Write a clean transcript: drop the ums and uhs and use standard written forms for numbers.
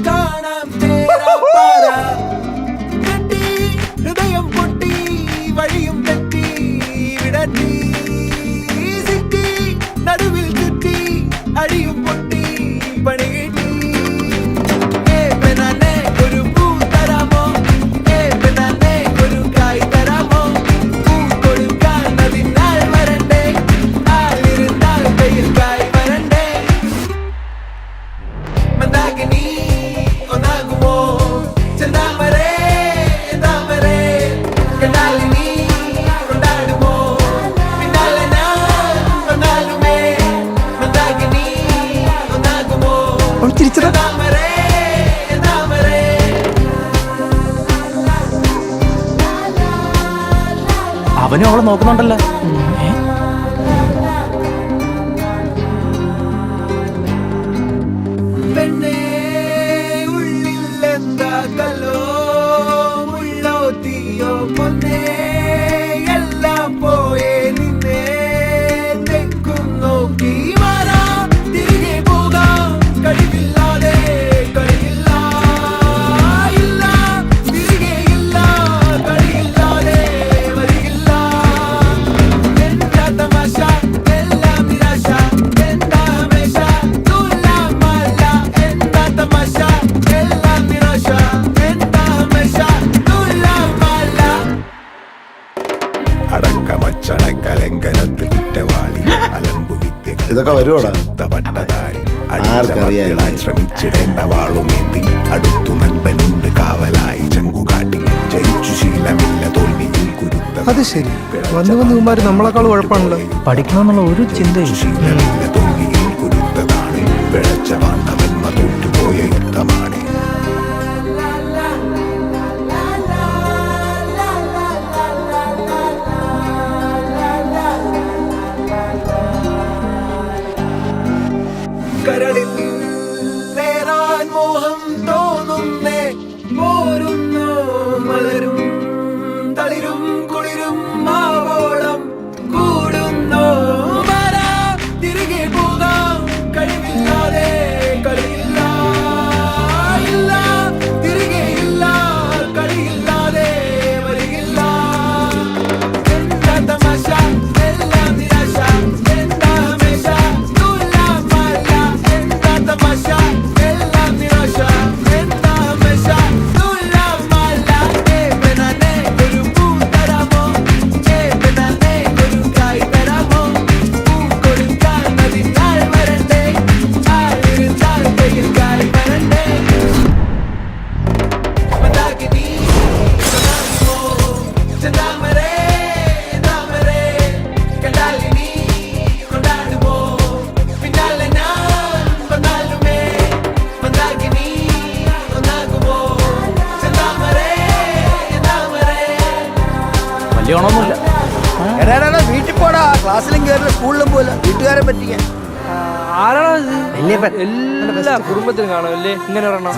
കാണാം തേരാപ്പാര കെട്ടി ഹൃദയം പൊട്ടി വഴിയും തെറ്റി വിടട്ടി സിറ്റി നടുവിൽ ചുറ്റി അഴിയും പൊട്ടി പണി കിട്ടി ഒരു പൂ തരാമോ ഒരു കായ് തരാമോ പൂ കൊടുക്കാൻ അതിനാൾ വരണ്ടേ ആളിരുന്നാൽ വെയിൽ കായ് വരണ്ടേ മന്ദാകിനി ഒന്നാകുമോ ചെന്താമരേ താമരേ കണ്ടാലിനി കൊണ്ടാടുമോ പിന്നാലെ ഞാൻ വന്നാലുമേ മന്ദാകിനി ഒന്നാകുമോ ചെന്താമരേ താമരേ അവനും അവളെ നോക്കുന്നുണ്ടല്ലോ. പെണ്ണേ ഉള്ളിൽ എന്താ കല്ലോ മുള്ളോ തീയോ പൊന്നേ എല്ലാം പോയേ നിന്നെ തെക്കും നോക്കി മാറാം തിരികെ പോകാം കഴിവില്ലാതെ കഴിയില്ല ഇല്ല തിരികെ ഇല്ല കഴിയില്ലാതെ വരികില്ല എന്താ തമാശ എല്ലാം നിരാശ എന്താ ഹമേശ തുലാമല്ല എന്താ തമാശ എല്ലാം നിരാശ എന്താ ഹമേശ തുലാമല്ല അടക്കമച്ചടക്കലങ്കനത്തിൽ കുറ്റവാളി അലമ്പു വിദ്യകൾ ഇതൊക്കെ വരുവോടാ? പട്ടതാരി ആർക്കറിയാം? ശ്രമിച്ചിടേണ്ട വാളുമേന്തി അടുത്തു നൻപനുണ്ട് കാവലായി ചങ്കുകാട്ടി ജയിച്ചു ശീലമില്ല തോൽവിയിൽ കുരുത്ത അത് ശരി, വന്ന് വന്ന് ഇവന്മാര് നമ്മളെക്കാൾ കുഴപ്പമാണല്ലോ. പഠിക്കണമെന്നുള്ള ഒരു ചിന്തയും ശീലമില്ല തോൽവിയിൽ കുരുത്തതാണ് പിഴച്ച വാണ്ടവന്മ തോറ്റുപോയ യുദ്ധമാണ് കരളിൽ നേരാൻ മോഹം തോന്നുന്നേ പോരുന്നു മലരും തളിരും കുളിരും മാവോളം കൂടുന്നു മാറാ തിരികെ പോകാം കഴിവില്ലാതെ കളിയില്ല ഇല്ല തിരികെ ഇല്ല കളിയില്ലാതെ വരികില്ല എന്താ തമാശ എല്ലാം നിരാശ എന്താ ഹമേശ തുലാമല്ല എന്താ തമാശ എല്ലാം നിരാശ എന്താ ഹമേശ തുലാമല്ല ഏവനാനെ ഒരു പൂ തരാമോ ഏവനാനെ ഒരു കായ് തരാമോ പൂ കൊടുക്കാൻ അതിനാൾ വരണ്ടേ ആളിരുന്നാൽ വെയിൽ കായ് വരണ്ടേ മന്ദാകിനി ഒന്നാകുമോ ചെന്താമരേ താമരേ കണ്ടാലിനി കൊണ്ടാടുമോ പിന്നാലെ ഞാൻ വന്നാലുമേ മന്ദാകിനി ഒന്നാകുമോ ചെന്താമരേ താമരേ വലിയ ഗുണമൊന്നുമില്ല. എടാ വീട്ടിൽ പോടാ, ക്ലാസ്സിലും കയറില്ല സ്കൂളിലും പോയില്ല, വീട്ടുകാരെ പറ്റിക്കാൻ. ആരാണോ എല്ലാ കുടുംബത്തിലും കാണുമല്ലേ ഇങ്ങനെ ഒരെണ്ണം?